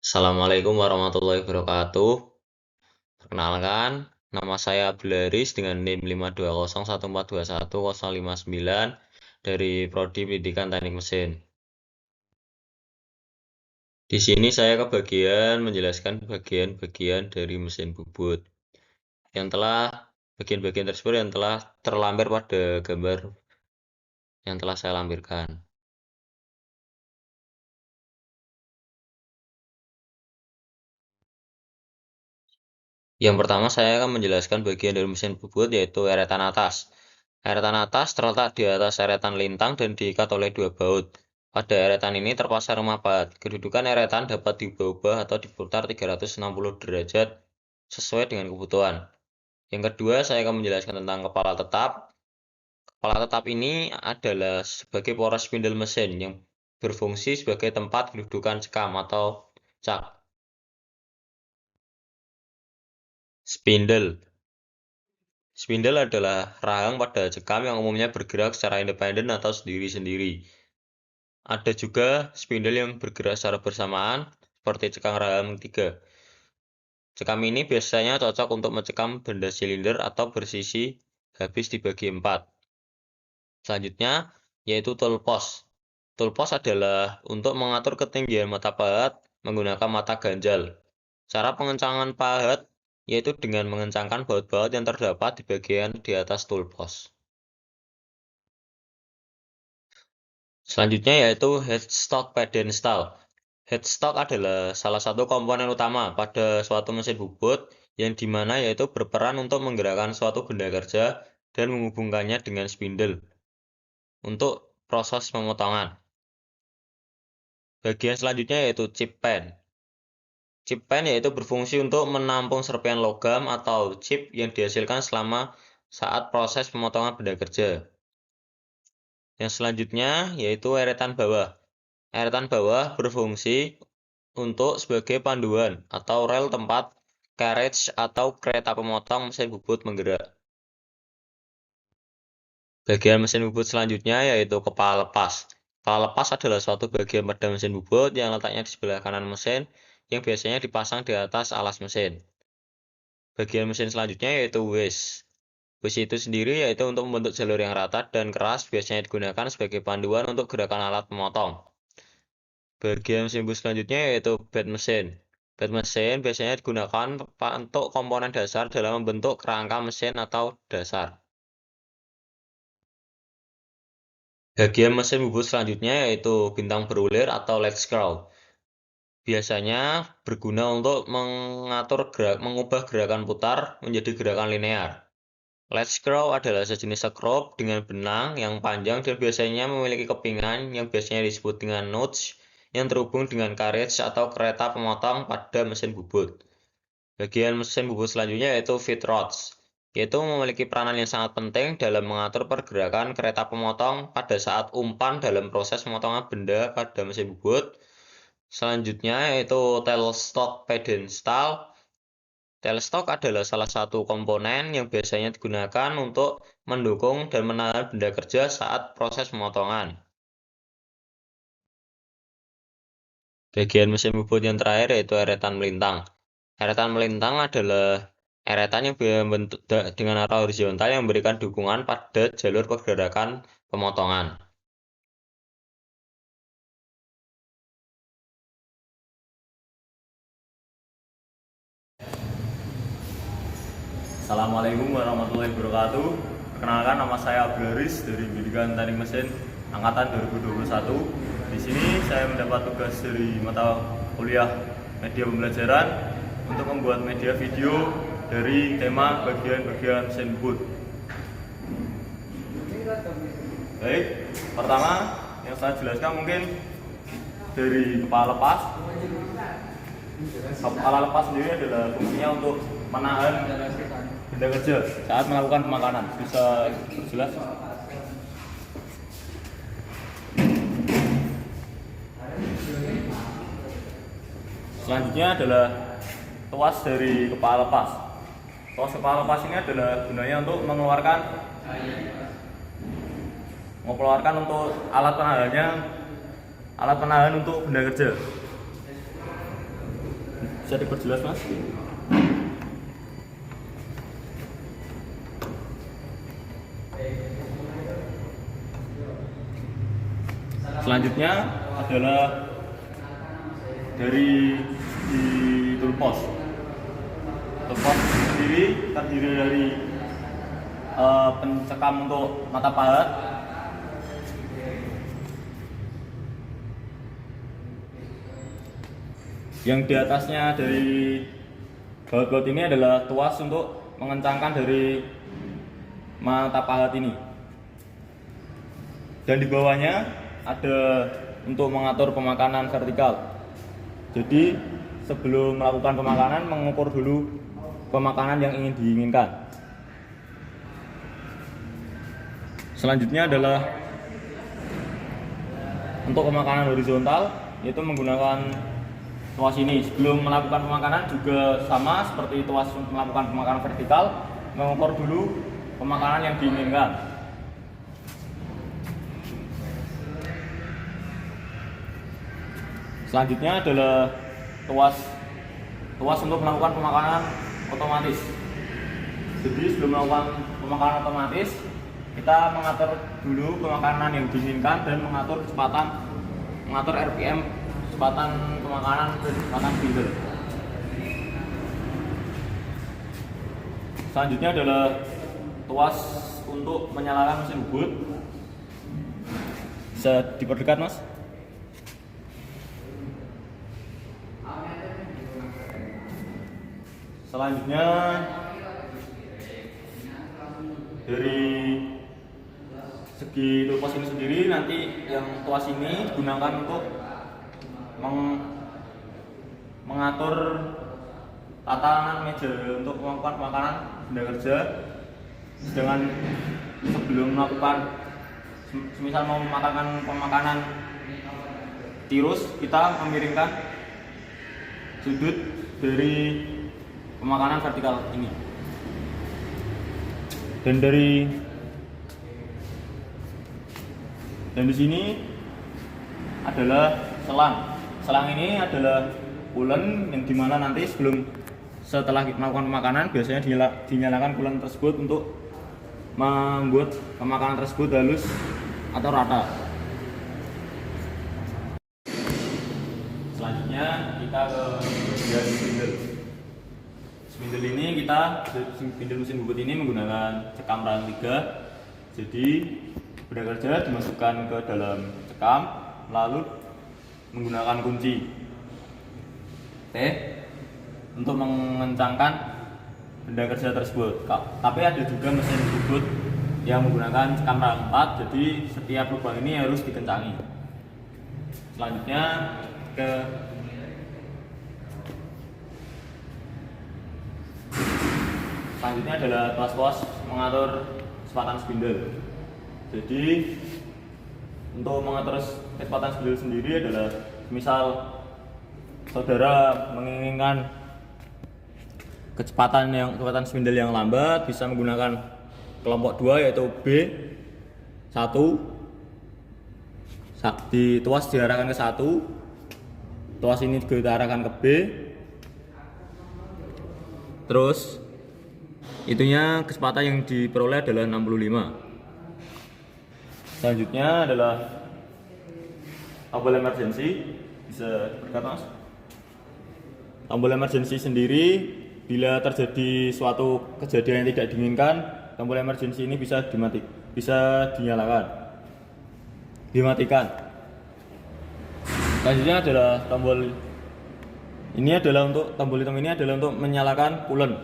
Assalamualaikum warahmatullahi wabarakatuh. Perkenalkan, nama saya Abdularis dengan NIM 52014210059 dari Prodi Pendidikan Teknik Mesin. Di sini saya kebagian menjelaskan bagian-bagian dari mesin bubut yang telah bagian-bagian tersebut yang telah terlampir pada gambar yang telah saya lampirkan. Yang pertama saya akan menjelaskan bagian dari mesin bubut yaitu eretan atas. Eretan atas terletak di atas eretan lintang dan diikat oleh dua baut. Pada eretan ini terpasang rema pahat. Kedudukan eretan dapat diubah-ubah atau diputar 360 derajat sesuai dengan kebutuhan. Yang kedua, saya akan menjelaskan tentang kepala tetap. Kepala tetap ini adalah sebagai poros spindel mesin yang berfungsi sebagai tempat kedudukan cekam atau cak. Spindel. Spindel adalah rahang pada cekam yang umumnya bergerak secara independen atau sendiri-sendiri. Ada juga spindel yang bergerak secara bersamaan, seperti cekam rahang 3. Cekam ini biasanya cocok untuk mencekam benda silinder atau bersisi habis dibagi 4. Selanjutnya, yaitu tool post. Tool post adalah untuk mengatur ketinggian mata pahat menggunakan mata ganjal. Cara pengencangan pahat yaitu dengan mengencangkan baut-baut yang terdapat di bagian di atas tool post. Selanjutnya yaitu headstock pedestal. Headstock adalah salah satu komponen utama pada suatu mesin bubut yang dimana yaitu berperan untuk menggerakkan suatu benda kerja dan menghubungkannya dengan spindel untuk proses pemotongan. Bagian selanjutnya yaitu chip pen. Chip pen yaitu berfungsi untuk menampung serpihan logam atau chip yang dihasilkan selama saat proses pemotongan benda kerja. Yang selanjutnya yaitu eretan bawah. Eretan bawah berfungsi untuk sebagai panduan atau rel tempat carriage atau kereta pemotong mesin bubut menggerak. Bagian mesin bubut selanjutnya yaitu kepala lepas. Kepala lepas adalah suatu bagian pada mesin bubut yang letaknya di sebelah kanan mesin yang biasanya dipasang di atas alas mesin. Bagian mesin selanjutnya yaitu wish. Wish itu sendiri yaitu untuk membentuk jalur yang rata dan keras biasanya digunakan sebagai panduan untuk gerakan alat pemotong. Bagian mesin bus selanjutnya yaitu bed mesin. Bed mesin biasanya digunakan untuk komponen dasar dalam membentuk kerangka mesin atau dasar. Bagian mesin bubut selanjutnya yaitu bintang berulir atau leg screw. Biasanya berguna untuk mengubah gerakan putar menjadi gerakan linear. Leg screw adalah sejenis skrup dengan benang yang panjang dan biasanya memiliki kepingan yang biasanya disebut dengan notch yang terhubung dengan carriage atau kereta pemotong pada mesin bubut. Bagian mesin bubut selanjutnya yaitu feed rods, yaitu memiliki peranan yang sangat penting dalam mengatur pergerakan kereta pemotong pada saat umpan dalam proses pemotongan benda pada mesin bubut. Selanjutnya yaitu tailstock pedestal. Tailstock adalah salah satu komponen yang biasanya digunakan untuk mendukung dan menahan benda kerja saat proses pemotongan. Bagian mesin bubut yang terakhir yaitu eretan melintang. Eretan melintang adalah eretan yang berbentuk dengan arah horizontal yang memberikan dukungan pada jalur pergerakan pemotongan. Assalamualaikum warahmatullahi wabarakatuh. Perkenalkan, nama saya Abdularis dari Pendidikan Teknik Mesin angkatan 2021. Di sini saya mendapat tugas dari mata kuliah media pembelajaran untuk membuat media video dari tema bagian-bagian mesin bubut. Baik, pertama yang saya jelaskan mungkin dari kepala lepas. Kepala lepas sendiri adalah fungsinya untuk menahan benda kerja saat melakukan pemakanan. Bisa jelas? Selanjutnya adalah tuas dari kepala lepas. Tuas kepala lepas ini adalah gunanya untuk mengeluarkan untuk alat penahan untuk benda kerja. Bisa diperjelas Mas? Selanjutnya adalah dari di toolbox. Toolbox sendiri terdiri dari pencekam untuk mata pahat, yang di atasnya dari baut-baut ini adalah tuas untuk mengencangkan dari mata pahat ini, dan di bawahnya ada untuk mengatur pemakanan vertikal. Jadi sebelum melakukan pemakanan, mengukur dulu pemakanan yang ingin diinginkan. Selanjutnya adalah untuk pemakanan horizontal, yaitu menggunakan tuas ini. Sebelum melakukan pemakanan juga sama seperti tuas melakukan pemakanan vertikal, mengukur dulu pemakanan yang diinginkan. Selanjutnya adalah tuas untuk melakukan pemakanan otomatis. Jadi sebelum melakukan pemakanan otomatis, kita mengatur dulu pemakanan yang diinginkan dan mengatur RPM, kecepatan pemakanan dan kecepatan spindle. Selanjutnya adalah tuas untuk menyalakan mesin bubut. Bisa diperdekat Mas? Selanjutnya dari segi toolbox ini sendiri, nanti yang tuas ini digunakan untuk mengatur tatanan meja untuk melakukan pemakanan benda kerja. Sedangkan sebelum melakukan, semisal mau memakan pemakanan tirus, kita memiringkan sudut dari pemakanan vertikal ini. Dan di sini adalah selang. Selang ini adalah coolant yang dimana nanti setelah melakukan pemakanan biasanya dinyalakan coolant tersebut untuk membuat pemakanan tersebut halus atau rata. Selanjutnya kita ke bagian spindle. Spindle ini spindle mesin bubut ini menggunakan cekam rang 3. Jadi benda kerja dimasukkan ke dalam cekam, lalu menggunakan kunci T untuk mengencangkan benda kerja tersebut. Tapi ada juga mesin bubut yang menggunakan cekam rang 4, jadi setiap lubang ini harus dikencangi. Selanjutnya adalah tuas-tuas mengatur kecepatan spindle. Jadi untuk mengatur kecepatan spindle sendiri adalah, misal saudara menginginkan kecepatan spindle yang lambat, bisa menggunakan kelompok 2 yaitu B1. Di tuas diarahkan ke 1, tuas ini juga diarahkan ke B. Terus itunya kecepatan yang diperoleh adalah 65. Selanjutnya adalah tombol emergency. Bisa berkata Mas? Tombol emergency sendiri, bila terjadi suatu kejadian yang tidak diinginkan, tombol emergency ini bisa dimatikan. Selanjutnya adalah tombol hitam ini adalah untuk menyalakan coolant.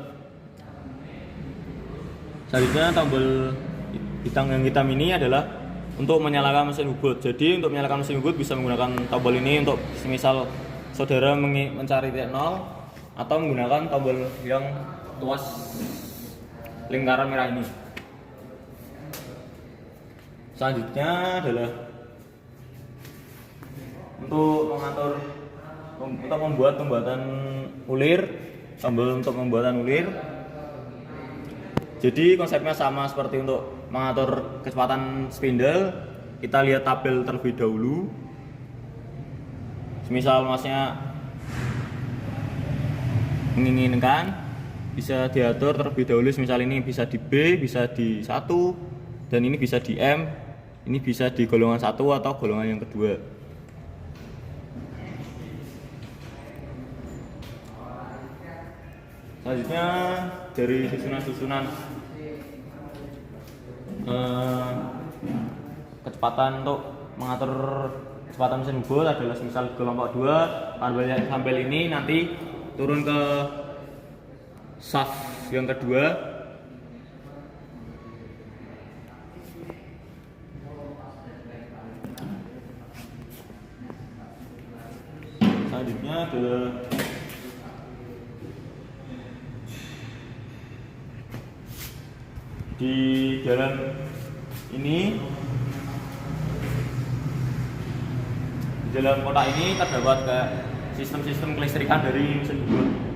Selanjutnya tombol hitam ini adalah untuk menyalakan mesin bubut. Jadi untuk menyalakan mesin bubut bisa menggunakan tombol ini untuk semisal saudara mencari titik 0, atau menggunakan tombol yang tuas lingkaran merah ini. Selanjutnya adalah untuk membuat pembuatan ulir, tombol untuk pembuatan ulir. Jadi konsepnya sama seperti untuk mengatur kecepatan spindle. Kita lihat tabel terlebih dahulu. Misal masnya menginginkan bisa diatur terlebih dahulu. Misal ini bisa di B, bisa di 1, dan ini bisa di M, ini bisa di golongan 1 atau golongan yang kedua. Selanjutnya dari susunan-susunan kecepatan untuk mengatur kecepatan mesin bubut adalah misal kelompok 2 sampel ini nanti turun ke shaft yang kedua. Selanjutnya adalah di dalam ini, di dalam kotak ini terdapat sistem-sistem kelistrikan dari mesin bubut.